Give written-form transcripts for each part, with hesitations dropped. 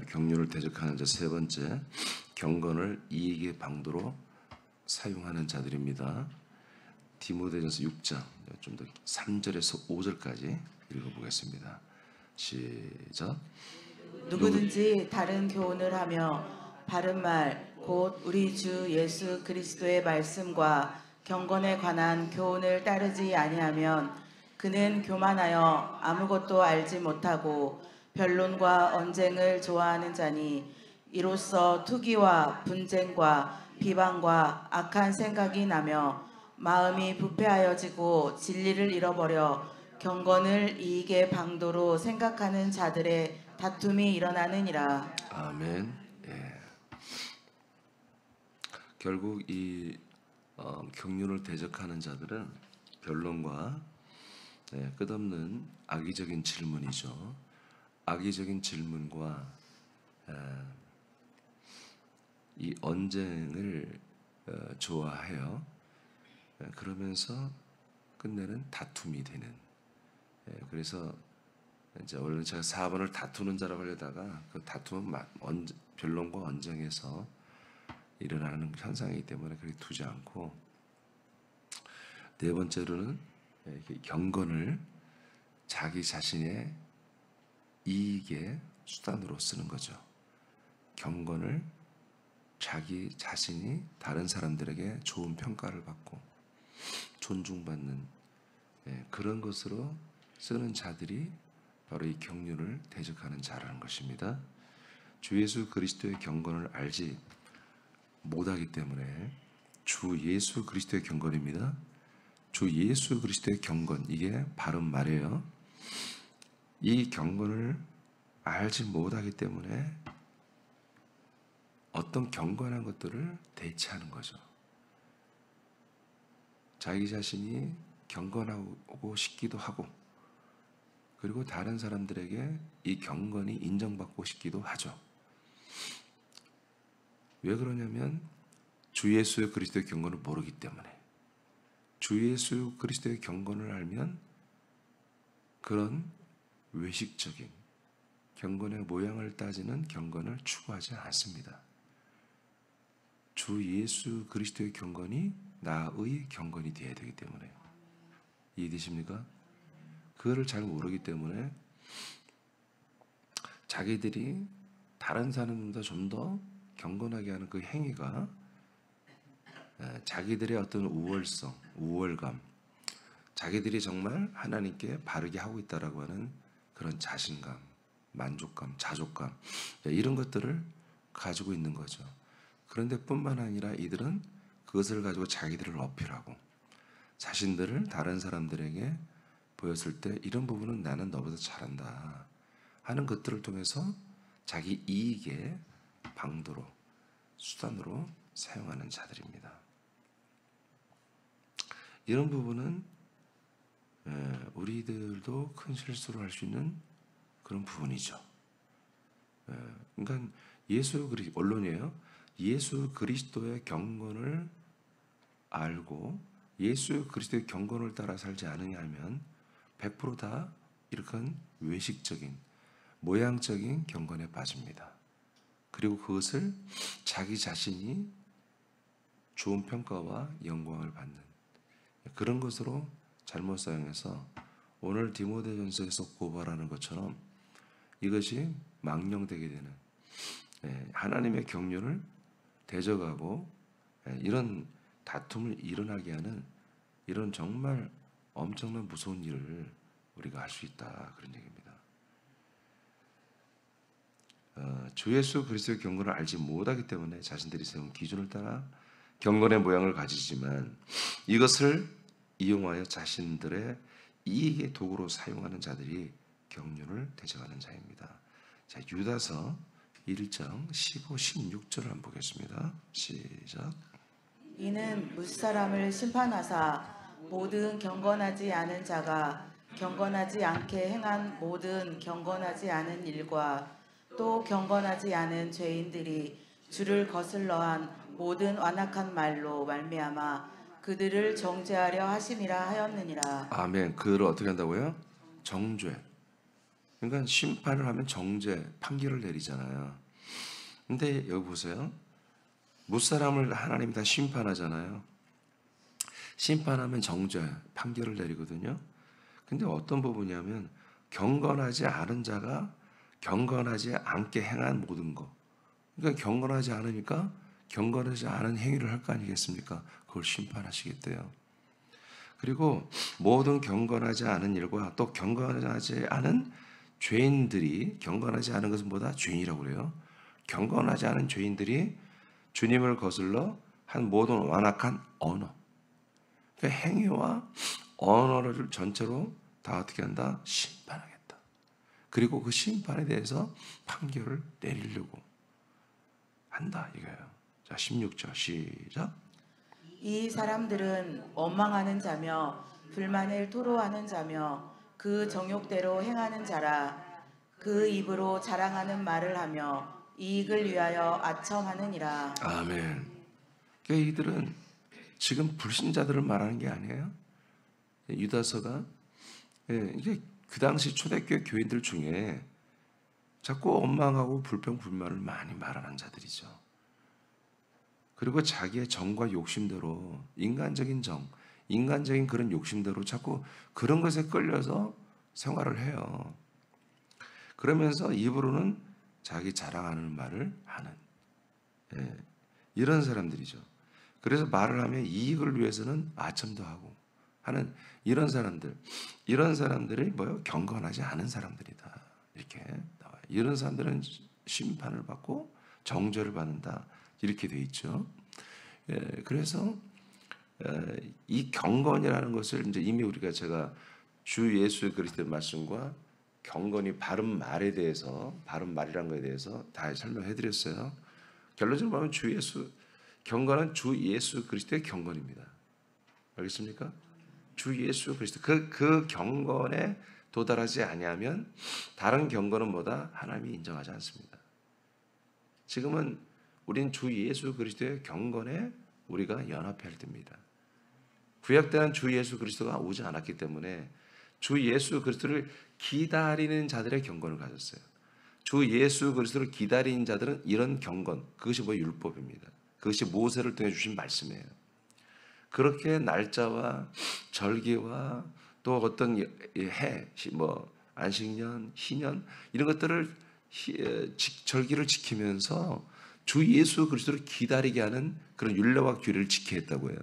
경륜을 대적하는 자 세 번째, 경건을 이익의 방도로 사용하는 자들입니다. 디모데전서 6장 좀 더 3절에서 5절까지 읽어보겠습니다. 시작. 누구든지 다른 교훈을 하며 바른 말 곧 우리 주 예수 그리스도의 말씀과 경건에 관한 교훈을 따르지 아니하면 그는 교만하여 아무것도 알지 못하고 변론과 언쟁을 좋아하는 자니 이로써 투기와 분쟁과 비방과 악한 생각이 나며 마음이 부패하여지고 진리를 잃어버려 경건을 이익의 방도로 생각하는 자들의 다툼이 일어나느니라. 아멘. 예. 결국 이 경륜을 대적하는 자들은 변론과 끝없는 악의적인 질문이죠. 악의적인 질문과 이 언쟁을 좋아해요. 그러면서 끝내는 다툼이 되는. 그래서 이제 원래 제가 4번을 다투는 자라고 하려다가 그 다툼은 변론과 언쟁에서 일어나는 현상이기 때문에 그렇게 두지 않고, 네 번째로는 경건을 자기 자신의 이익의 수단으로 쓰는 거죠. 경건을 자기 자신이 다른 사람들에게 좋은 평가를 받고 존중받는 그런 것으로 쓰는 자들이 바로 이 경륜을 대적하는 자라는 것입니다. 주 예수 그리스도의 경건을 알지 못하기 때문에, 주 예수 그리스도의 경건입니다. 주 예수 그리스도의 경건, 이게 바른 말이에요. 이 경건을 알지 못하기 때문에 어떤 경건한 것들을 대체하는 거죠. 자기 자신이 경건하고 싶기도 하고, 그리고 다른 사람들에게 이 경건이 인정받고 싶기도 하죠. 왜 그러냐면 주 예수 그리스도의 경건을 모르기 때문에. 주 예수 그리스도의 경건을 알면 그런 외식적인 경건의 모양을 따지는 경건을 추구하지 않습니다. 주 예수 그리스도의 경건이 나의 경건이 되어야 되기 때문에. 이해되십니까? 그거를 잘 모르기 때문에 자기들이 다른 사람보다 좀 더 경건하게 하는 그 행위가 자기들의 어떤 우월성, 우월감, 자기들이 정말 하나님께 바르게 하고 있다라고 하는 그런 자신감, 만족감, 자족감, 이런 것들을 가지고 있는 거죠. 그런데 뿐만 아니라 이들은 그것을 가지고 자기들을 어필하고 자신들을 다른 사람들에게 보였을 때 이런 부분은 나는 너보다 잘한다 하는 것들을 통해서 자기 이익의 방도로, 수단으로 사용하는 자들입니다. 이런 부분은 우리들도 큰 실수를 할 수 있는 그런 부분이죠. 그러니까 언론이에요. 예수 그리스도의 경건을 알고 예수 그리스도의 경건을 따라 살지 않으냐 하면 100% 이렇게 외식적인 모양적인 경건에 빠집니다. 그리고 그것을 자기 자신이 좋은 평가와 영광을 받는 그런 것으로 잘못 사용해서 오늘 디모데전서에서 고발하는 것처럼 이것이 망령되게 되는, 하나님의 경륜을 대적하고 이런 다툼을 일어나게 하는 이런 정말 엄청난 무서운 일을 우리가 할 수 있다, 그런 얘기입니다. 주 예수 그리스도의 경건을 알지 못하기 때문에 자신들이 세운 기준을 따라 경건의 모양을 가지지만 이것을 이용하여 자신들의 이익의 도구로 사용하는 자들이 경륜을 대적하는 자입니다. 자, 유다서 1장 15, 16절을 한번 보겠습니다. 시작. 이는 무사람을 심판하사 모든 경건하지 않은 자가 경건하지 않게 행한 모든 경건하지 않은 일과 또 경건하지 않은 죄인들이 주를 거슬러한 모든 완악한 말로 말미암아 그들을 정죄하려 하심이라 하였느니라. 아멘. 그를 어떻게 한다고요? 정죄. 그러니까 심판을 하면 정죄, 판결을 내리잖아요. 근데 여기 보세요. 무사람을 하나님이 다 심판하잖아요. 심판하면 정죄, 판결을 내리거든요. 근데 어떤 부분이냐면 경건하지 않은 자가 경건하지 않게 행한 모든 것. 그러니까 경건하지 않으니까 경건하지 않은 행위를 할 거 아니겠습니까? 그걸 심판하시겠대요. 그리고 모든 경건하지 않은 일과 또 경건하지 않은 죄인들이, 경건하지 않은 것은 뭐다? 죄인이라고 그래요. 경건하지 않은 죄인들이 주님을 거슬러 한 모든 완악한 언어, 그러니까 행위와 언어를 전체로 다 어떻게 한다? 심판하겠다. 그리고 그 심판에 대해서 판결을 내리려고 한다 이거예요. 자, 16절 시작. 이 사람들은 원망하는 자며 불만을 토로하는 자며 그 정욕대로 행하는 자라. 그 입으로 자랑하는 말을 하며 이익을 위하여 아첨하느니라. 아멘. 그러니까 이들은 지금 불신자들을 말하는 게 아니에요. 유다서가 이게 그 당시 초대교회 교인들 중에 자꾸 원망하고 불평불만을 많이 말하는 자들이죠. 그리고 자기의 정과 욕심대로 인간적인 정, 인간적인 그런 욕심대로 자꾸 그런 것에 끌려서 생활을 해요. 그러면서 입으로는 자기 자랑하는 말을 하는 이런 사람들이죠. 그래서 말을 하면 이익을 위해서는 아첨도 하고 하는 이런 사람들, 이런 사람들이 뭐요? 경건하지 않은 사람들이다. 이렇게 나와요. 이런 사람들은 심판을 받고 정죄를 받는다. 이렇게 돼 있죠. 그래서 이 경건이라는 것을 이제 이미 우리가 제가 주 예수 그리스도의 말씀과 경건이 바른 말에 대해서, 바른 말이라는 것에 대해서 다 설명해 드렸어요. 결론적으로 보면 주 예수, 경건은 주 예수 그리스도의 경건입니다. 알겠습니까? 주 예수 그리스도 그 경건에 도달하지 아니하면 다른 경건은 뭐다? 하나님이 인정하지 않습니다. 지금은 우린 주 예수 그리스도의 경건에 우리가 연합해야 됩니다. 구약 때는 주 예수 그리스도가 오지 않았기 때문에 주 예수 그리스도를 기다리는 자들의 경건을 가졌어요. 주 예수 그리스도를 기다리는 자들은 이런 경건, 그것이 뭐 율법입니다. 그것이 모세를 통해 주신 말씀이에요. 그렇게 날짜와 절기와 또 어떤 해, 뭐 안식년, 희년 이런 것들을 절기를 지키면서 주 예수 그리스도를 기다리게 하는 그런 율례와 규례를 지켜야 했다고 해요.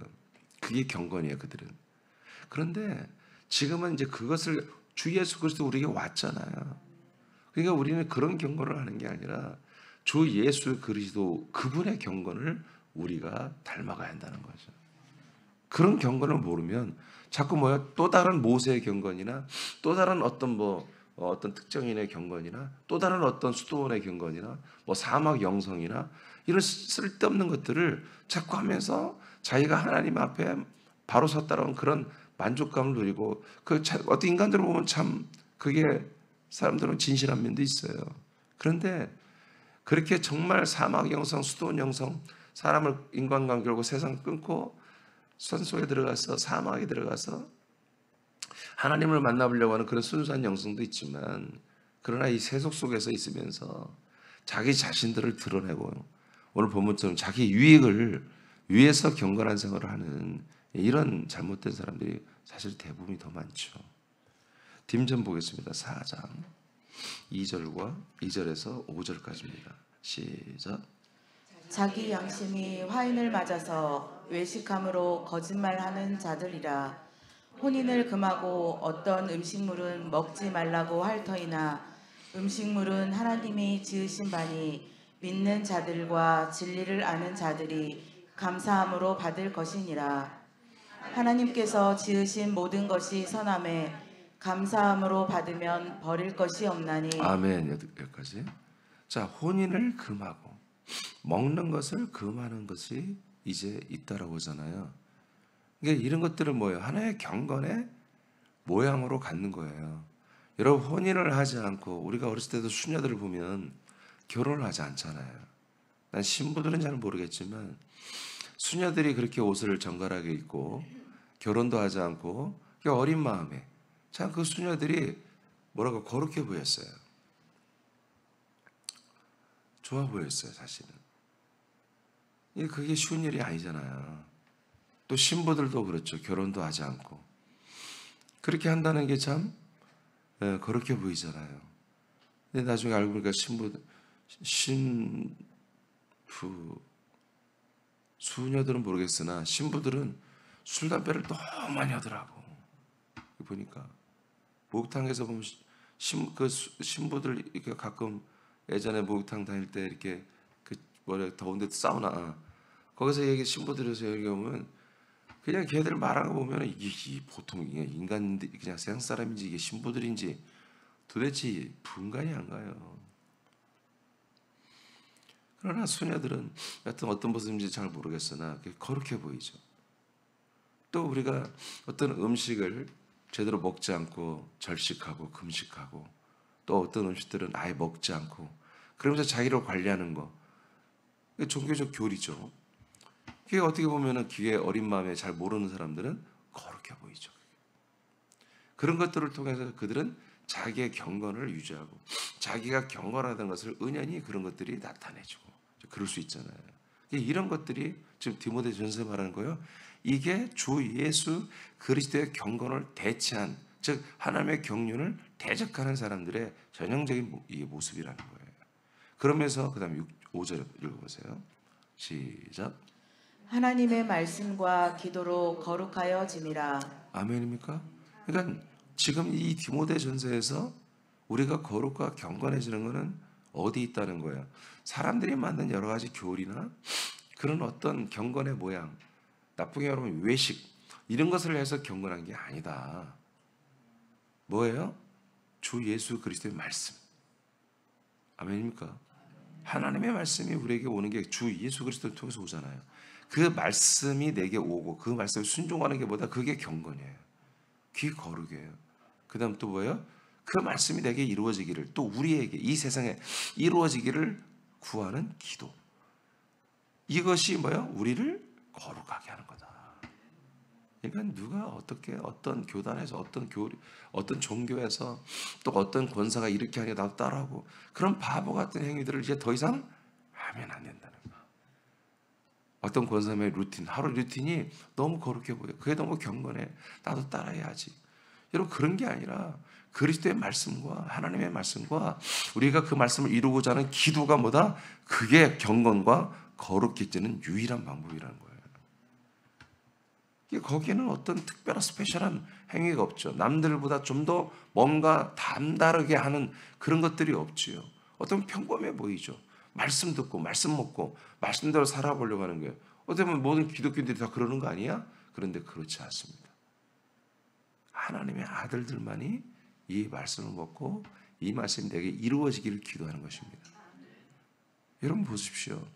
그게 경건이에요, 그들은. 그런데 지금은 이제 그것을 주 예수 그리스도 우리에게 왔잖아요. 그러니까 우리는 그런 경건을 하는 게 아니라 주 예수 그리스도 그분의 경건을 우리가 닮아가야 한다는 거죠. 그런 경건을 모르면 자꾸 뭐야 또 다른 모세의 경건이나 또 다른 어떤 어떤 특정인의 경건이나 또 다른 어떤 수도원의 경건이나 뭐 사막 영성이나 이런 쓸데없는 것들을 자꾸 하면서 자기가 하나님 앞에 바로 섰다라는 그런 만족감을 누리고 그 어떤 인간들을 보면 참 그게 사람들은 진실한 면도 있어요. 그런데 그렇게 정말 사막 영성, 수도원 영성, 사람을 인간관계로 세상 끊고 산속에 들어가서 사막에 들어가서 하나님을 만나보려고 하는 그런 순수한 영성도 있지만 그러나 이 세속 속에서 있으면서 자기 자신들을 드러내고 오늘 본문처럼 자기 유익을 위해서 경건한 생활을 하는 이런 잘못된 사람들이 사실 대부분이 더 많죠. 딤좀 보겠습니다. 4장 2절과 2절에서 5절까지입니다. 시작. 자기 양심이 화인을 맞아서 외식함으로 거짓말하는 자들이라. 혼인을 금하고 어떤 음식물은 먹지 말라고 할 터이나 음식물은 하나님이 지으신 바니 믿는 자들과 진리를 아는 자들이 감사함으로 받을 것이니라. 하나님께서 지으신 모든 것이 선함에 감사함으로 받으면 버릴 것이 없나니. 아멘. 여기까지. 자, 혼인을 금하고 먹는 것을 금하는 것이 이제 있다라고 하잖아요. 그러니까 이런 것들은 뭐예요? 하나의 경건의 모양으로 갖는 거예요. 여러분 혼인을 하지 않고 우리가 어렸을 때도 수녀들을 보면 결혼을 하지 않잖아요. 난 신부들은 잘 모르겠지만 수녀들이 그렇게 옷을 정갈하게 입고 결혼도 하지 않고 어린 마음에 참 그 수녀들이 뭐라고 거룩해 보였어요. 좋아 보였어요, 사실은. 그게 쉬운 일이 아니잖아요. 또 신부들도 그렇죠. 결혼도 하지 않고. 그렇게 한다는 게 참 거룩해 보이잖아요. 근데 나중에 알고 보니까 신부, 수녀들은 모르겠으나 신부들은 술, 담배를 너무 많이 하더라고. 보니까 목욕탕에서 보면 신부들 이렇게 가끔 예전에 목욕탕 다닐 때 이렇게 더운데 사우나 거기서 신부들에서 얘기하면 그냥 걔들 말하는 거 보면 이게 보통 인간들 그냥 세상 사람인지 이게 신부들인지 도대체 분간이 안 가요. 그러나 수녀들은 여튼 어떤 모습인지 잘 모르겠으나 거룩해 보이죠. 또 우리가 어떤 음식을 제대로 먹지 않고 절식하고 금식하고 또 어떤 음식들은 아예 먹지 않고 그러면서 자기를 관리하는 거 종교적 교리죠. 그게 어떻게 보면은 그게 어린 마음에 잘 모르는 사람들은 거룩해 보이죠. 그런 것들을 통해서 그들은 자기의 경건을 유지하고 자기가 경건하다는 것을 은연히 그런 것들이 나타내주고 그럴 수 있잖아요. 이런 것들이 지금 디모데전서에 말하는 거예요. 이게 주 예수 그리스도의 경건을 대체한 즉 하나님의 경륜을 대적하는 사람들의 전형적인 모습이라는 거예요. 그러면서 그 다음에 5절 읽어보세요. 시작. 하나님의 말씀과 기도로 거룩하여짐이라. 아멘입니까? 그러니까 지금 이 디모데전서에서 우리가 거룩과 경건해지는 것은 어디 있다는 거예요? 사람들이 만든 여러 가지 교리나 그런 어떤 경건의 모양, 나쁘게 말하면 외식 이런 것을 해서 경건한 게 아니다. 뭐예요? 주 예수 그리스도의 말씀. 아멘입니까? 하나님의 말씀이 우리에게 오는 게 주 예수 그리스도를 통해서 오잖아요. 그 말씀이 내게 오고 그 말씀에 순종하는 게 뭐다? 그게 경건이에요. 그게 거룩이에요. 그 다음 또 뭐예요? 그 말씀이 내게 이루어지기를 또 우리에게 이 세상에 이루어지기를 구하는 기도. 이것이 뭐예요? 우리를 거룩하게 하는 거다. 그러니까 누가 어떻게 어떤 교단에서 어떤 교리 어떤 종교에서 또 어떤 권사가 이렇게 하니 나도 따라하고 그런 바보 같은 행위들을 이제 더 이상 하면 안 된다는 거예요. 어떤 권사의 루틴 하루 루틴이 너무 거룩해 보여. 그게 너무 경건해. 나도 따라해야지. 여러분 그런 게 아니라 그리스도의 말씀과 하나님의 말씀과 우리가 그 말씀을 이루고자 하는 기도가 뭐다? 그게 경건과 거룩해지는 유일한 방법이라는 거예요. 거기에는 어떤 특별한 스페셜한 행위가 없죠. 남들보다 좀 더 뭔가 남다르게 하는 그런 것들이 없지요. 어떤 평범해 보이죠. 말씀 듣고 말씀 먹고 말씀대로 살아보려고 하는 거예요. 어떻게 보면 모든 기독교인들이 다 그러는 거 아니야? 그런데 그렇지 않습니다. 하나님의 아들들만이 이 말씀을 먹고 이 말씀이 내게 이루어지기를 기도하는 것입니다. 여러분 보십시오.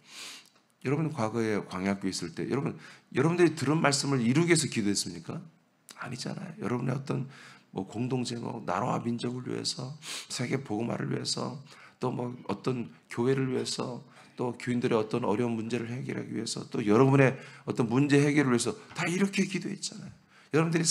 여러분 과거에 광야교회 있을 때 여러분들이 들은 말씀을 이루기 위해서 기도했습니까? 아니잖아요. 여러분의 어떤 공동체 나라와 민족을 위해서 세계 복음화를 위해서 또 어떤 교회를 위해서 또 교인들의 어떤 어려운 문제를 해결하기 위해서 또 여러분의 어떤 문제 해결을 위해서 다 이렇게 기도했잖아요. 여러분들이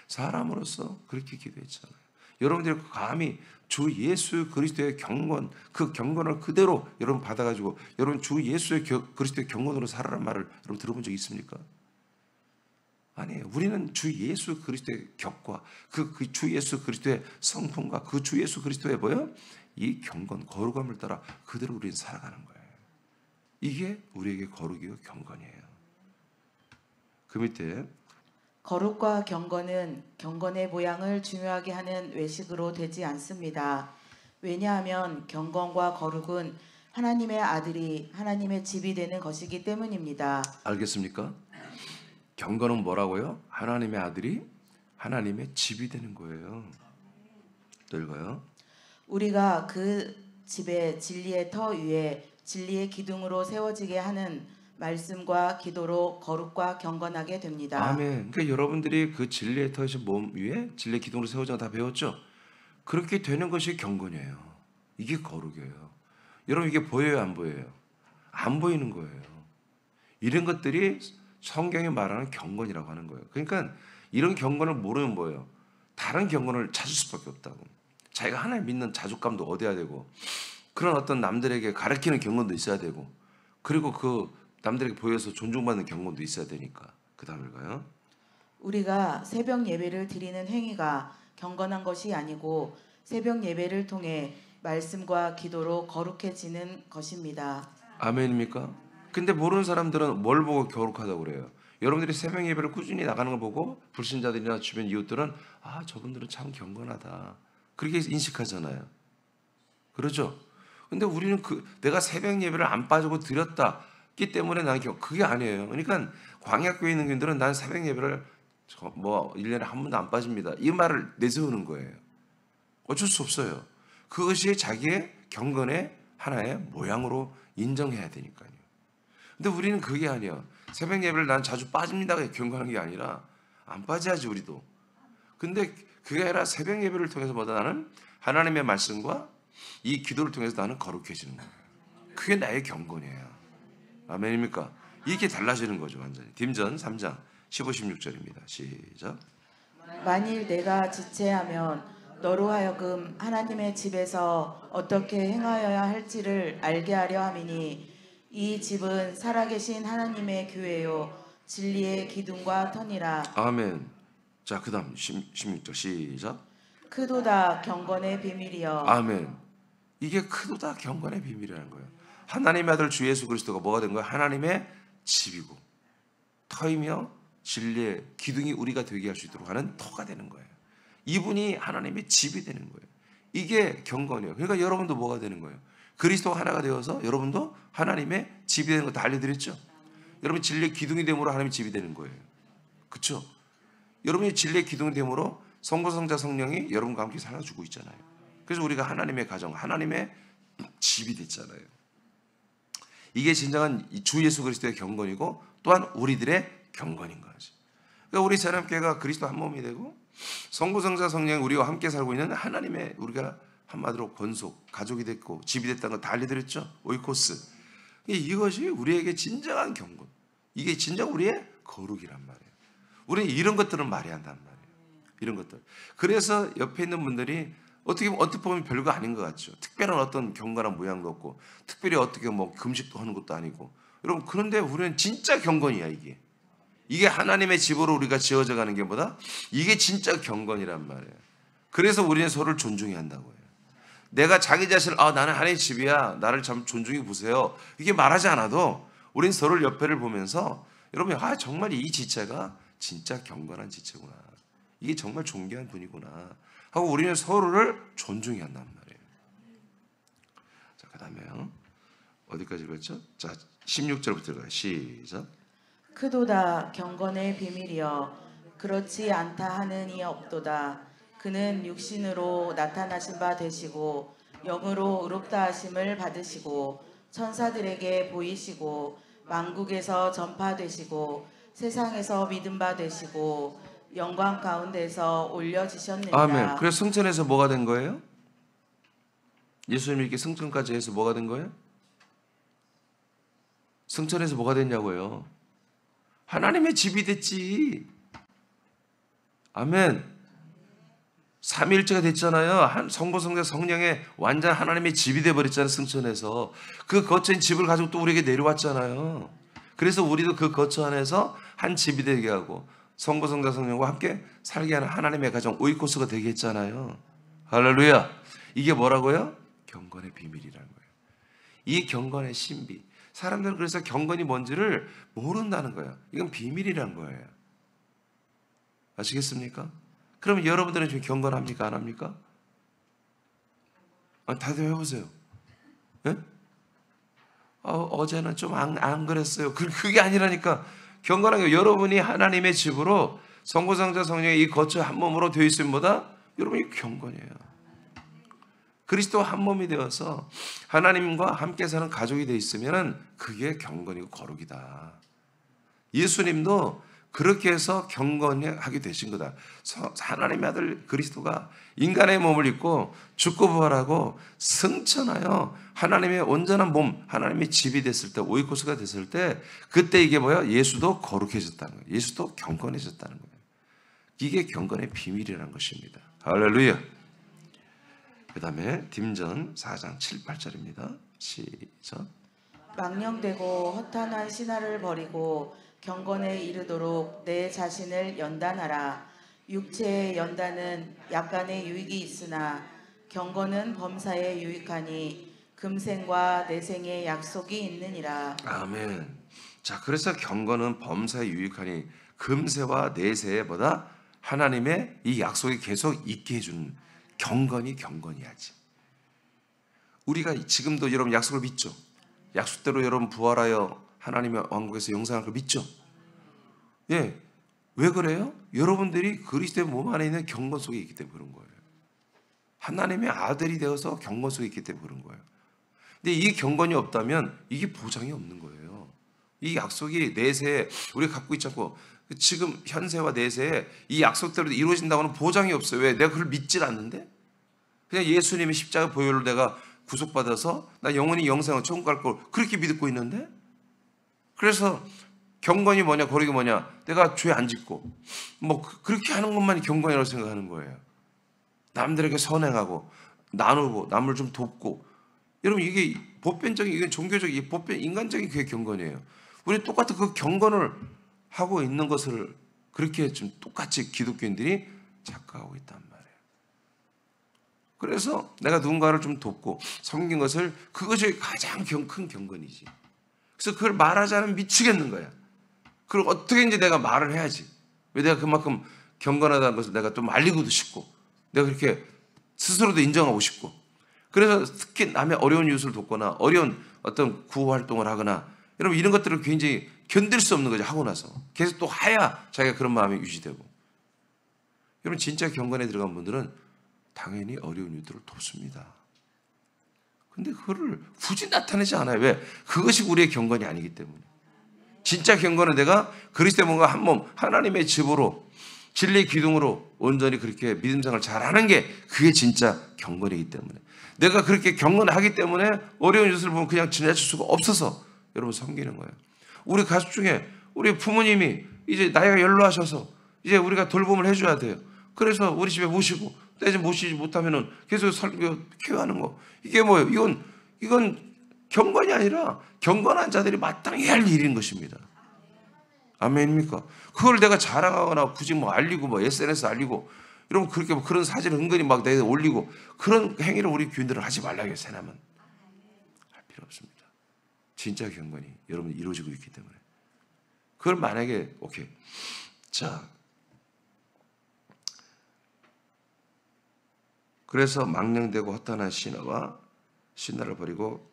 사람으로서 그렇게 기도했잖아요. 여러분들이 감히 주 예수 그리스도의 경건, 그 경건을 그대로 여러분 받아가지고 여러분 주 예수의 그리스도의 경건으로 살아라는 말을 여러분 들어본 적 있습니까? 아니에요. 우리는 주 예수 그리스도의 격과 그 주 예수 그리스도의 성품과 그 주 예수 그리스도의 뭐예요? 이 경건, 거룩함을 따라 그대로 우리는 살아가는 거예요. 이게 우리에게 거룩이고 경건이에요. 그 밑에 거룩과 경건은 경건의 모양을 중요하게 하는 외식으로 되지 않습니다. 왜냐하면 경건과 거룩은 하나님의 아들이 하나님의 집이 되는 것이기 때문입니다. 알겠습니까? 경건은 뭐라고요? 하나님의 아들이 하나님의 집이 되는 거예요. 또 읽어요. 우리가 그 집의 진리의 터 위에 진리의 기둥으로 세워지게 하는 말씀과 기도로 거룩과 경건하게 됩니다. 아멘. 그러니까 여러분들이 그 진리의 터이신 몸 위에 진리의 기둥으로 세워져 다 배웠죠? 그렇게 되는 것이 경건이에요. 이게 거룩이에요. 여러분 이게 보여요, 안 보여요? 안 보이는 거예요. 이런 것들이 성경이 말하는 경건이라고 하는 거예요. 그러니까 이런 경건을 모르면 뭐예요? 다른 경건을 찾을 수밖에 없다고. 자기가 하나님 믿는 자존감도 얻어야 되고, 그런 어떤 남들에게 가르치는 경건도 있어야 되고, 그리고 그 남들에게 보여서 존중받는 경건도 있어야 되니까. 그 다음 읽어요. 우리가 새벽 예배를 드리는 행위가 경건한 것이 아니고 새벽 예배를 통해 말씀과 기도로 거룩해지는 것입니다. 아멘입니까? 근데 모르는 사람들은 뭘 보고 거룩하다고 그래요? 여러분들이 새벽 예배를 꾸준히 나가는 걸 보고 불신자들이나 주변 이웃들은 아, 저분들은 참 경건하다, 그렇게 인식하잖아요. 그러죠? 근데 우리는 내가 새벽 예배를 안 빠지고 드렸다기 때문에 나는 그게 아니에요. 그러니까 광야교회 있는 교인들은 난 새벽 예배를 1년에 한 번도 안 빠집니다, 이 말을 내세우는 거예요. 어쩔 수 없어요. 그것이 자기의 경건의 하나의 모양으로 인정해야 되니까요. 근데 우리는 그게 아니야. 새벽 예배를 난 자주 빠집니다가 경건한 게 아니라 안 빠져야지 우리도. 근데 그게 아니라 새벽 예배를 통해서보다 나는 하나님의 말씀과 이 기도를 통해서 나는 거룩해지는 거예요. 그게 나의 경건이에요. 아멘입니까? 이게 달라지는 거죠, 완전히. 딤전 3장 15, 16절입니다. 시작. 만일 내가 지체하면 너로 하여금 하나님의 집에서 어떻게 행하여야 할지를 알게 하려 함이니 이 집은 살아계신 하나님의 교회요 진리의 기둥과 터니라. 아멘. 자, 그 다음 16절 시작. 크도다 경건의 비밀이여. 아멘. 이게 크도다 경건의 비밀이라는 거예요. 하나님의 아들 주 예수 그리스도가 뭐가 된 거예요? 하나님의 집이고 터이며 진리의 기둥이 우리가 되게 할 수 있도록 하는 터가 되는 거예요. 이분이 하나님의 집이 되는 거예요. 이게 경건이에요. 그러니까 여러분도 뭐가 되는 거예요? 그리스도가 하나가 되어서 여러분도 하나님의 집이 되는 거 다 알려드렸죠? 여러분 진리의 기둥이 됨으로 하나님의 집이 되는 거예요. 그렇죠? 여러분이 진리의 기둥이 됨으로 성부, 성자, 성령이 여러분과 함께 살아주고 있잖아요. 그래서 우리가 하나님의 가정, 하나님의 집이 됐잖아요. 이게 진정한 주 예수 그리스도의 경건이고 또한 우리들의 경건인 거지. 그러니까 우리 사람교회가 그리스도 한 몸이 되고 성부, 성자, 성령이 우리와 함께 살고 있는 하나님의, 우리가 한마디로 권속, 가족이 됐고 집이 됐다는 거 다 알려드렸죠? 오이코스. 이것이 우리에게 진정한 경건, 이게 진정 우리의 거룩이란 말이에요. 우리는 이런 것들은 말해야 한단 말이에요. 이런 것들. 그래서 옆에 있는 분들이 어떻게 보면 별거 아닌 것 같죠. 특별한 어떤 경건한 모양도 없고 특별히 어떻게 금식도 하는 것도 아니고. 여러분, 그런데 우리는 진짜 경건이야. 이게 하나님의 집으로 우리가 지어져 가는 게 뭐다? 이게 진짜 경건이란 말이에요. 그래서 우리는 서로를 존중해야 한다고요. 내가 자기 자신을 나는 하나님의 집이야, 나를 참 존중해 보세요, 이게 말하지 않아도 우리는 서로를 옆에를 보면서 여러분, 정말 이 지체가 진짜 경건한 지체구나, 이게 정말 존귀한 분이구나 하고 우리는 서로를 존중해야 한단 말이에요. 자, 그 다음에요. 어디까지 읽었죠? 자, 16절부터 읽어요. 시작. 크도다 경건의 비밀이여. 그렇지 않다 하는 이 없도다. 그는 육신으로 나타나신 바 되시고 영으로 의롭다 하심을 받으시고 천사들에게 보이시고 만국에서 전파되시고 세상에서 믿음 바 되시고 영광 가운데서 올려지셨느니라. 아멘. 그래서 승천에서 뭐가 된 거예요? 예수님이 이렇게 승천까지 해서 뭐가 된 거예요? 승천에서 뭐가 됐냐고요? 하나님의 집이 됐지. 아멘. 삼위일체가 됐잖아요. 성부, 성자, 성령의 완전 하나님의 집이 돼버렸잖아요. 승천에서. 그 거처인 집을 가지고 또 우리에게 내려왔잖아요. 그래서 우리도 그 거처 안에서 한 집이 되게 하고 성부, 성자, 성령과 함께 살게 하는 하나님의 가정 오이코스가 되게 했잖아요. 할렐루야. 이게 뭐라고요? 경건의 비밀이라는 거예요. 이 경건의 신비. 사람들은 그래서 경건이 뭔지를 모른다는 거예요. 이건 비밀이라는 거예요. 아시겠습니까? 그러면 여러분들은 지금 경건합니까? 안 합니까? 다들 해보세요. 네? 어제는 좀 안 그랬어요. 그게 아니라니까. 경건한 게 여러분이 하나님의 집으로 성부, 성자, 성령의 이 거처 한 몸으로 되어 있음보다 여러분이 경건이에요. 그리스도 한 몸이 되어서 하나님과 함께 사는 가족이 되어 있으면 그게 경건이고 거룩이다. 예수님도 그렇게 해서 경건하게 되신 거다. 하나님의 아들 그리스도가 인간의 몸을 입고 죽고 부활하고 승천하여 하나님의 온전한 몸, 하나님의 집이 됐을 때, 오이코스가 됐을 때, 그때 이게 뭐야? 예수도 거룩해졌다는 거예요. 예수도 경건해졌다는 거예요. 이게 경건의 비밀이라는 것입니다. 할렐루야. 그 다음에 딤전 4장 7, 8절입니다. 시작. 망령되고 허탄한 신화를 버리고 경건에 이르도록 내 자신을 연단하라. 육체의 연단은 약간의 유익이 있으나 경건은 범사에 유익하니 금생과 내생의 약속이 있느니라. 아멘. 자, 그래서 경건은 범사에 유익하니 금세와 내세에 보다 하나님의 이 약속이 계속 있게 해주는 경건이 경건이야지. 우리가 지금도 여러분 약속을 믿죠? 약속대로 여러분 부활하여 하나님의 왕국에서 영생할 걸 믿죠? 예. 왜 그래요? 여러분들이 그리스도의 몸 안에 있는 경건 속에 있기 때문에 그런 거예요. 하나님의 아들이 되어서 경건 속에 있기 때문에 그런 거예요. 근데 이 경건이 없다면 이게 보장이 없는 거예요. 이 약속이 내세에 우리가 갖고 있지 않고 지금 현세와 내세에 이 약속대로 이루어진다고는 보장이 없어요. 왜? 내가 그걸 믿질 않는데? 그냥 예수님의 십자가 보혈로 내가 구속받아서 나 영원히 영생을 천국 갈 걸 그렇게 믿고 있는데? 그래서 경건이 뭐냐, 거룩이 뭐냐? 내가 죄 안 짓고 뭐 그렇게 하는 것만이 경건이라고 생각하는 거예요. 남들에게 선행하고 나누고 남을 좀 돕고. 여러분 이게 보편적인, 이게 종교적인, 보편 인간적인 그게 경건이에요. 우리 똑같은 그 경건을 하고 있는 것을 그렇게 좀 똑같이 기독교인들이 착각하고 있단 말이에요. 그래서 내가 누군가를 좀 돕고 섬긴 것을, 그것이 가장 큰 경건이지. 그래서 그걸 말하지 않으면 미치겠는 거야. 그걸 어떻게 이제 내가 말을 해야지. 왜? 내가 그만큼 경건하다는 것을 내가 좀 알리고도 싶고, 내가 그렇게 스스로도 인정하고 싶고. 그래서 특히 남의 어려운 이웃을 돕거나 어려운 어떤 구호 활동을 하거나, 여러분 이런 것들을 굉장히 견딜 수 없는 거죠. 하고 나서 계속 또 해야 자기가 그런 마음이 유지되고. 여러분 진짜 경건에 들어간 분들은 당연히 어려운 이웃들을 돕습니다. 근데 그거를 굳이 나타내지 않아요. 왜? 그것이 우리의 경건이 아니기 때문에. 진짜 경건은 내가 그리스도의 몸과 한 몸, 하나님의 집으로 진리의 기둥으로 온전히 그렇게 믿음 생활을 잘하는 게 그게 진짜 경건이기 때문에. 내가 그렇게 경건하기 때문에 어려운 이웃을 보면 그냥 지나칠 수가 없어서 여러분 섬기는 거예요. 우리 가족 중에 우리 부모님이 이제 나이가 연로하셔서 이제 우리가 돌봄을 해줘야 돼요. 그래서 우리 집에 모시고, 내 집 모시지 못하면은 계속 설교 케어하는 거, 이게 뭐예요? 이건 경건이 아니라 경건한 자들이 마땅히 할 일인 것입니다. 아멘입니까? 그걸 내가 자랑하거나 굳이 뭐 알리고 뭐 SNS 알리고, 여러분 그렇게 뭐 그런 사진을 은근히 막 내가 올리고 그런 행위를 우리 교인들은 하지 말라고요. 새남은 할 필요 없습니다. 진짜 경건이 여러분 이루어지고 있기 때문에. 그걸 만약에 오케이, 자, 그래서 망령되고 허탄한 신화를 버리고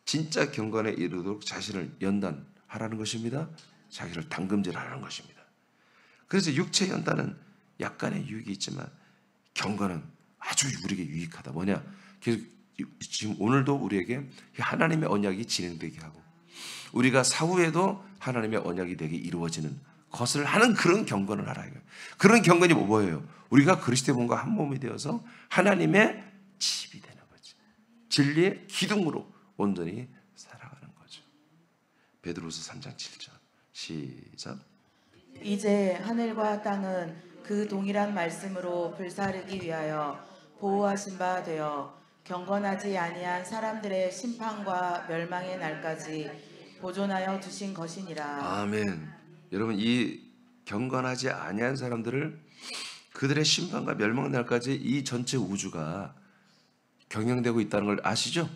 진짜 경건에 이르도록 자신을 연단하라는 것입니다. 자기를 담금질하라는 것입니다. 그래서 육체 연단은 약간의 유익이 있지만 경건은 아주 우리에게 유익하다. 뭐냐? 계속 지금 오늘도 우리에게 하나님의 언약이 진행되게 하고, 우리가 사후에도 하나님의 언약이 되게 이루어지는 것을 하는 그런 경건을 하라. 그런 경건이 뭐예요? 우리가 그리스도의 몸과 한 몸이 되어서 하나님의 집이 되는 거지. 진리의 기둥으로 온전히 살아가는 거죠. 베드로서 3장 7절 시작. 이제 하늘과 땅은 그 동일한 말씀으로 불사르기 위하여 보호하신 바 되어 경건하지 아니한 사람들의 심판과 멸망의 날까지 보존하여 두신 것이니라. 아멘. 여러분 이 경건하지 아니한 사람들을, 그들의 심판과 멸망의 날까지 이 전체 우주가 경영되고 있다는 걸 아시죠?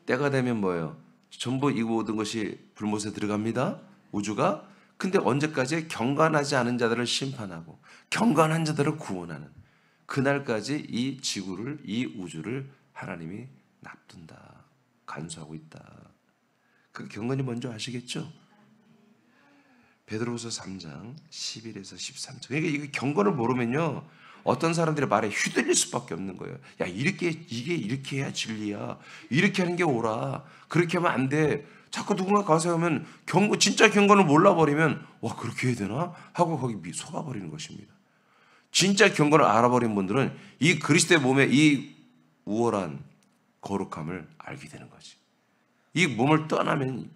때가 되면 뭐예요? 전부 이 모든 것이 불못에 들어갑니다. 우주가. 근데 언제까지? 경건하지 않은 자들을 심판하고 경건한 자들을 구원하는 그날까지 이 지구를, 이 우주를 하나님이 납둔다, 간수하고 있다. 그 경건이 뭔지 아시겠죠? 베드로후서 3장 11에서 13절. 그러니까 이게 경건을 모르면요, 어떤 사람들의 말에 휘둘릴 수밖에 없는 거예요. 야, 이게 이렇게 해야 진리야. 이렇게 하는 게 옳아. 그렇게 하면 안 돼. 자꾸 누군가 가서 하면 진짜 경건을 몰라버리면, 와, 그렇게 해야 되나? 하고 거기 속아버리는 것입니다. 진짜 경건을 알아버린 분들은 이 그리스도의 몸의 이 우월한 거룩함을 알게 되는 거지. 이 몸을 떠나면,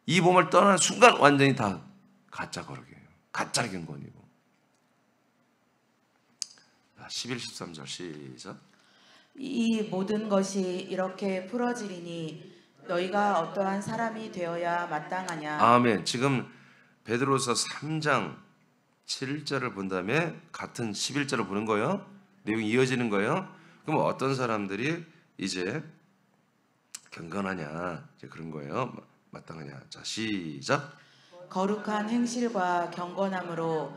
이 몸을 떠나는 순간 완전히 다 가짜 거룩이에요. 가짜 경건이고. 11, 13절 시작. 이 모든 것이 이렇게 풀어지리니 너희가 어떠한 사람이 되어야 마땅하냐. 아멘. 지금 베드로서 3장 7절을 본 다음에 같은 11절을 보는 거예요. 내용이 이어지는 거예요. 그럼 어떤 사람들이 이제 경건하냐, 이제 그런 거예요. 마땅하냐. 자, 시작. 거룩한 행실과 경건함으로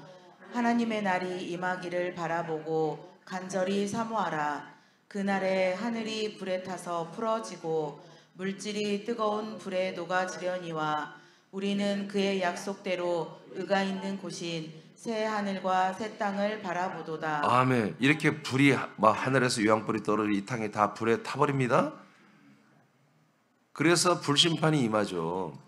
하나님의 날이 임하기를 바라보고 간절히 사모하라. 그날에 하늘이 불에 타서 풀어지고 물질이 뜨거운 불에 녹아지려니와 우리는 그의 약속대로 의가 있는 곳인 새 하늘과 새 땅을 바라보도다. 아멘. 이렇게 불이 막 하늘에서 유황불이 떨어져 이 땅에 다 불에 타버립니다. 그래서 불심판이 임하죠.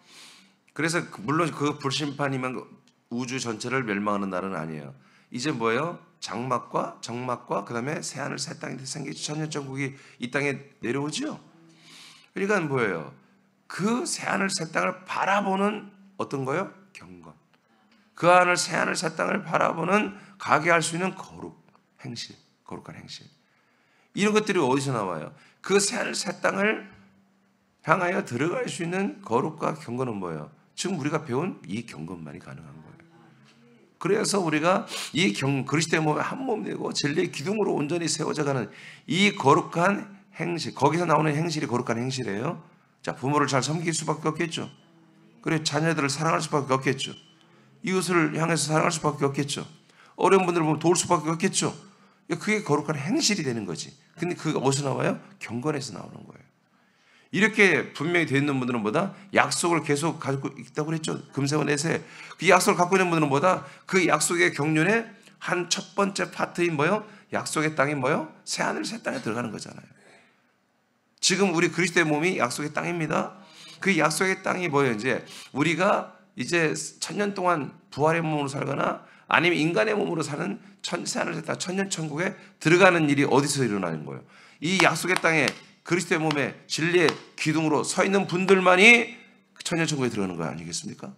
그래서 물론 그 불심판이면 우주 전체를 멸망하는 날은 아니에요. 이제 뭐예요? 장막과 정막과 그 다음에 새하늘 새 땅이 생기지 천년천국이 이 땅에 내려오죠. 그러니까 뭐예요? 그 새하늘 새 땅을 바라보는 어떤 거요? 경건. 그 하늘 새하늘 새 땅을 바라보는 가게 할 수 있는 거룩 행실, 거룩한 행실. 이런 것들이 어디서 나와요? 그 새하늘 새 땅을 향하여 들어갈 수 있는 거룩과 경건은 뭐예요? 지금 우리가 배운 이 경건만이 가능한 거예요. 그래서 우리가 이 그리스도의 몸에 한 몸 되고 진리의 기둥으로 온전히 세워져가는 이 거룩한 행실, 거기서 나오는 행실이 거룩한 행실이에요. 자, 부모를 잘 섬길 수밖에 없겠죠. 그래, 자녀들을 사랑할 수밖에 없겠죠. 이웃을 향해서 사랑할 수밖에 없겠죠. 어려운 분들을 보면 도울 수밖에 없겠죠. 그게 거룩한 행실이 되는 거지. 근데 그게 어디서 나와요? 경건에서 나오는 거예요. 이렇게 분명히 되어 있는 분들은 뭐다? 약속을 계속 가지고 있다고 그랬죠. 금세와 내세. 그 약속을 갖고 있는 분들은 뭐다? 그 약속의 경륜의 한 첫 번째 파트인 뭐요? 약속의 땅이 뭐요? 새하늘 새 땅에 들어가는 거잖아요. 지금 우리 그리스도의 몸이 약속의 땅입니다. 그 약속의 땅이 뭐예요? 이제 우리가 이제 천년 동안 부활의 몸으로 살거나 아니면 인간의 몸으로 사는 새하늘 새 땅 천년 천국에 들어가는 일이 어디서 일어나는 거예요? 이 약속의 땅에 그리스도의 몸에 진리의 기둥으로 서 있는 분들만이 천년천국에 들어가는 거 아니겠습니까?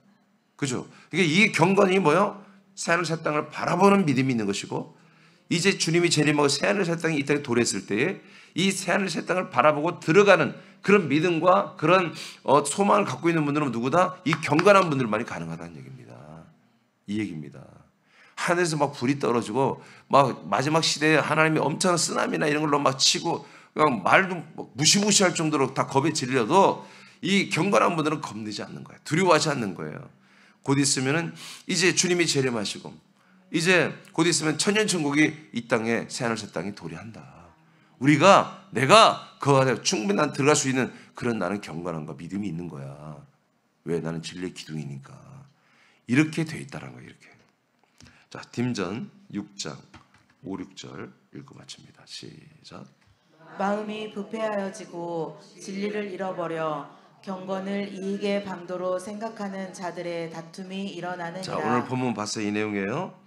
그죠? 이 경건이 뭐요? 새하늘 새 땅을 바라보는 믿음이 있는 것이고, 이제 주님이 재림하고 새하늘 새 땅이 이 땅에 도래했을 때에 이 새하늘 새 땅을 바라보고 들어가는 그런 믿음과 그런 소망을 갖고 있는 분들은 누구다? 이 경건한 분들만이 가능하다는 얘기입니다. 이 얘기입니다. 하늘에서 막 불이 떨어지고 막 마지막 시대에 하나님이 엄청난 쓰나미나 이런 걸로 막 치고 그냥 말도 무시무시할 정도로 다 겁에 질려도 이 경건한 분들은 겁내지 않는 거예요. 두려워하지 않는 거예요. 곧 있으면은 이제 주님이 재림하시고 이제 곧 있으면 천년천국이 이 땅에 새하늘 새 땅이 도래한다. 내가 그 안에 충분히 난 들어갈 수 있는 그런 나는 경건함과 믿음이 있는 거야. 왜? 나는 진리의 기둥이니까. 이렇게 돼 있다는 거예요. 이렇게. 자, 딤전 6장 5, 6절 읽고 마칩니다. 시작. 마음이 부패하여지고 진리를 잃어버려 경건을 이익의 방도로 생각하는 자들의 다툼이 일어나느니라. 자, 오늘 본문 봤어요. 이 내용이에요.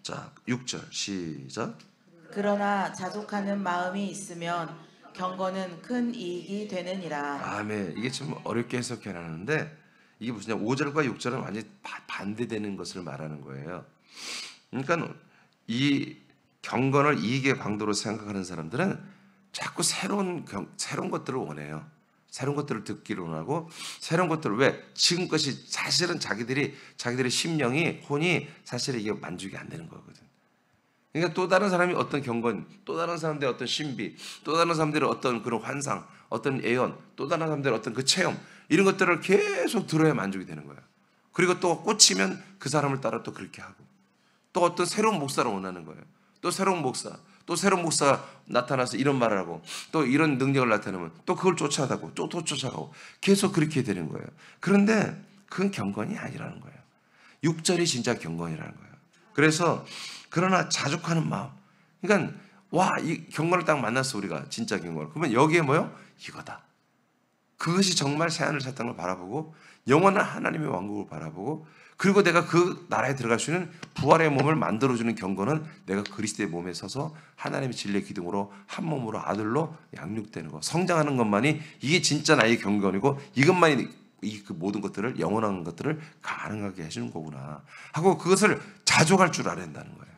자, 6절 시작. 그러나 자족하는 마음이 있으면 경건은 큰 이익이 되느니라. 아멘. 이게 좀 어렵게 해석해 놨는데 이게 무슨 5절과 6절은 완전히 반대되는 것을 말하는 거예요. 그러니까 이 경건을 이익의 방도로 생각하는 사람들은 자꾸 새로운 것들을 원해요. 새로운 것들을 듣기를 원하고 새로운 것들을 왜? 지금 것이 사실은 자기들의 심령이 혼이 사실 이게 만족이 안 되는 거거든. 그러니까 또 다른 사람이 어떤 경건, 또 다른 사람들의 어떤 신비, 또 다른 사람들의 어떤 그런 환상, 어떤 예언, 또 다른 사람들의 어떤 그 체험 이런 것들을 계속 들어야 만족이 되는 거예요. 그리고 또 꽂히면 그 사람을 따라 또 그렇게 하고 또 어떤 새로운 목사를 원하는 거예요. 또 새로운 목사가 나타나서 이런 말을 하고 또 이런 능력을 나타내면 또 그걸 쫓아가고 또 쫓아가고 계속 그렇게 되는 거예요. 그런데 그건 경건이 아니라는 거예요. 6절이 진짜 경건이라는 거예요. 그래서 그러나 자족하는 마음. 그러니까 이 경건을 딱 만났어 우리가 진짜 경건을. 그러면 여기에 뭐요? 이거다. 그것이 정말 새하늘 새 땅을 바라보고 영원한 하나님의 왕국을 바라보고 그리고 내가 그 나라에 들어갈 수 있는 부활의 몸을 만들어주는 경건은 내가 그리스도의 몸에 서서 하나님의 진리의 기둥으로 한 몸으로 아들로 양육되는 것, 성장하는 것만이 이게 진짜 나의 경건이고 이것만이 그 모든 것들을 영원한 것들을 가능하게 해주는 거구나 하고 그것을 자족할 줄 알아야 한다는 거예요.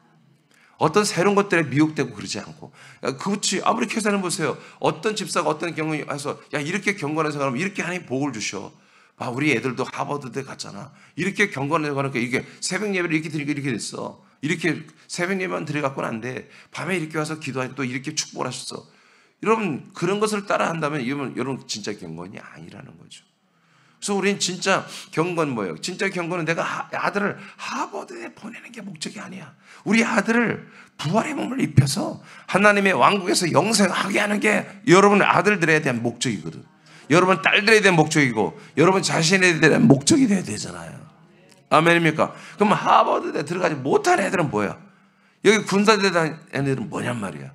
어떤 새로운 것들에 미혹되고 그러지 않고. 그렇지. 아무리 계산해 보세요. 어떤 집사가 어떤 경험이 와서 야 이렇게 경건해서 가면 이렇게 하나님 복을 주셔. 봐 우리 애들도 하버드대 갔잖아. 이렇게 경건해서 가니까 이게 새벽 예배를 이렇게 드리고 이렇게 됐어. 이렇게 새벽 예배만 드려갖고는 안 돼. 밤에 이렇게 와서 기도하니 또 이렇게 축복을 하셨어. 여러분 그런 것을 따라 한다면 여러분 진짜 경건이 아니라는 거죠. 그래서 우리는 진짜 경건 뭐예요? 진짜 경건은 내가 아들을 하버드에 보내는 게 목적이 아니야. 우리 아들을 부활의 몸을 입혀서 하나님의 왕국에서 영생하게 하는 게 여러분 아들들에 대한 목적이거든. 여러분 딸들에 대한 목적이고 여러분 자신에 대한 목적이 돼야 되잖아요. 아멘입니까? 그럼 하버드에 들어가지 못한 애들은 뭐야? 여기 군사대 다니는 애들은 뭐냔 말이야.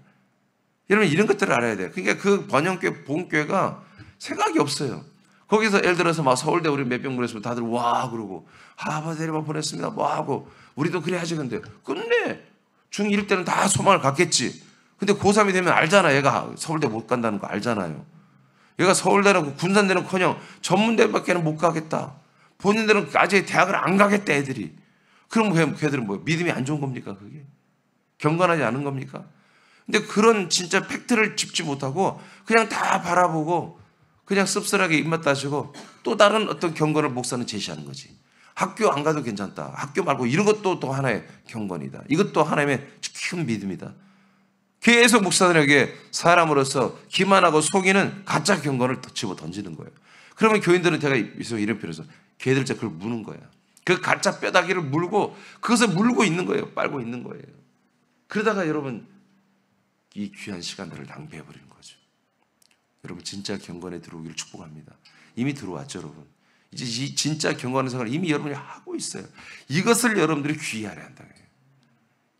여러분 이런 것들을 알아야 돼요. 그러니까 그 번영교회 본교회가 생각이 없어요. 거기서 예를 들어서 막 서울대 우리 몇 병 보냈으면 다들 와 그러고 하버드에만 보냈습니다 뭐 하고 우리도 그래야지. 근데 끝내 중1 때는 다 소망을 갖겠지. 근데 고3이 되면 알잖아. 얘가 서울대 못 간다는 거 알잖아요. 얘가 서울대라고 군산대는커녕 전문대밖에는 못 가겠다. 본인들은 아직 대학을 안 가겠다 애들이. 그럼 걔들은 뭐 믿음이 안 좋은 겁니까 그게? 경건하지 않은 겁니까? 근데 그런 진짜 팩트를 짚지 못하고 그냥 다 바라보고 그냥 씁쓸하게 입맛 따지고 또 다른 어떤 경건을 목사는 제시하는 거지. 학교 안 가도 괜찮다. 학교 말고 이런 것도 또 하나의 경건이다. 이것도 하나님의 큰 믿음이다. 계속 목사들에게 사람으로서 기만하고 속이는 가짜 경건을 집어 던지는 거예요. 그러면 교인들은 제가 이런 표현에서 걔들 진짜 그걸 무는 거야. 그 가짜 뼈다귀를 물고 그것을 물고 있는 거예요. 빨고 있는 거예요. 그러다가 여러분 이 귀한 시간들을 낭비해버리는 거죠. 여러분 진짜 경건에 들어오기를 축복합니다. 이미 들어왔죠 여러분. 이제 이 진짜 경건한 생활을 이미 여러분이 하고 있어요. 이것을 여러분들이 귀하려 한다.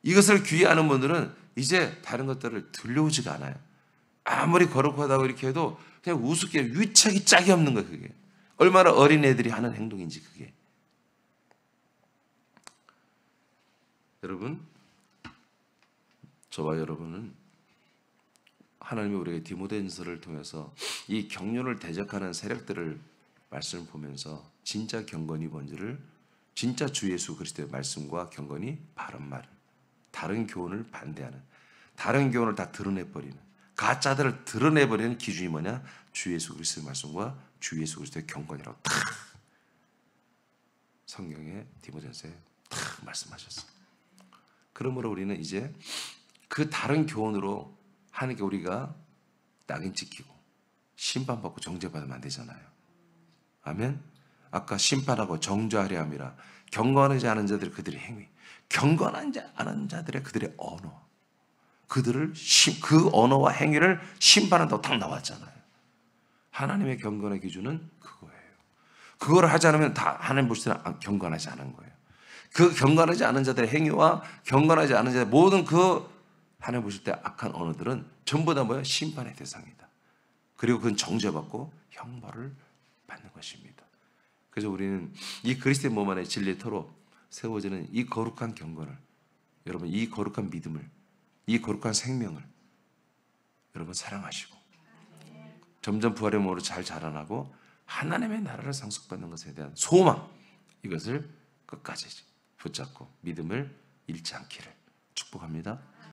이것을 귀하는 분들은 이제 다른 것들을 들려오지가 않아요. 아무리 거룩하다고 이렇게 해도 그냥 우습게 위책이 짝이 없는 거예요. 그게 얼마나 어린애들이 하는 행동인지 그게. 여러분 저와 여러분은 하나님이 우리에게 디모데전서를 통해서 이 경륜을 대적하는 세력들을 말씀을 보면서 진짜 경건이 뭔지를 진짜 주 예수 그리스도의 말씀과 경건이 바른 말, 다른 교훈을 반대하는, 다른 교훈을 다 드러내버리는, 가짜들을 드러내버리는 기준이 뭐냐? 주 예수 그리스도의 말씀과 주 예수 그리스도의 경건이라고 탁 성경의 디모데전서에 탁 말씀하셨어요. 그러므로 우리는 이제 그 다른 교훈으로 하나님께 우리가 낙인 찍히고 심판받고 정죄받으면 안 되잖아요. 아멘. 아까 심판하고 정죄하려 함이라. 경건하지 않은 자들의 그들의 행위, 경건하지 않은 자들의 그들의 언어, 그들을 그 언어와 행위를 심판한다고 딱 나왔잖아요. 하나님의 경건의 기준은 그거예요. 그거를 하지 않으면 다 하나님 볼 때는 경건하지 않은 거예요. 그 경건하지 않은 자들의 행위와 경건하지 않은 자들의 모든 그 하나님 보실 때 악한 언어들은 전부 다 뭐야? 심판의 대상이다. 그리고 그건 정죄받고 형벌을 받는 것입니다. 그래서 우리는 이 그리스도의 몸 안에 진리의 터로 세워지는 이 거룩한 경건을, 여러분 이 거룩한 믿음을, 이 거룩한 생명을 여러분 사랑하시고 점점 부활의 몸으로 잘 자라나고 하나님의 나라를 상속받는 것에 대한 소망, 이것을 끝까지 붙잡고 믿음을 잃지 않기를 축복합니다.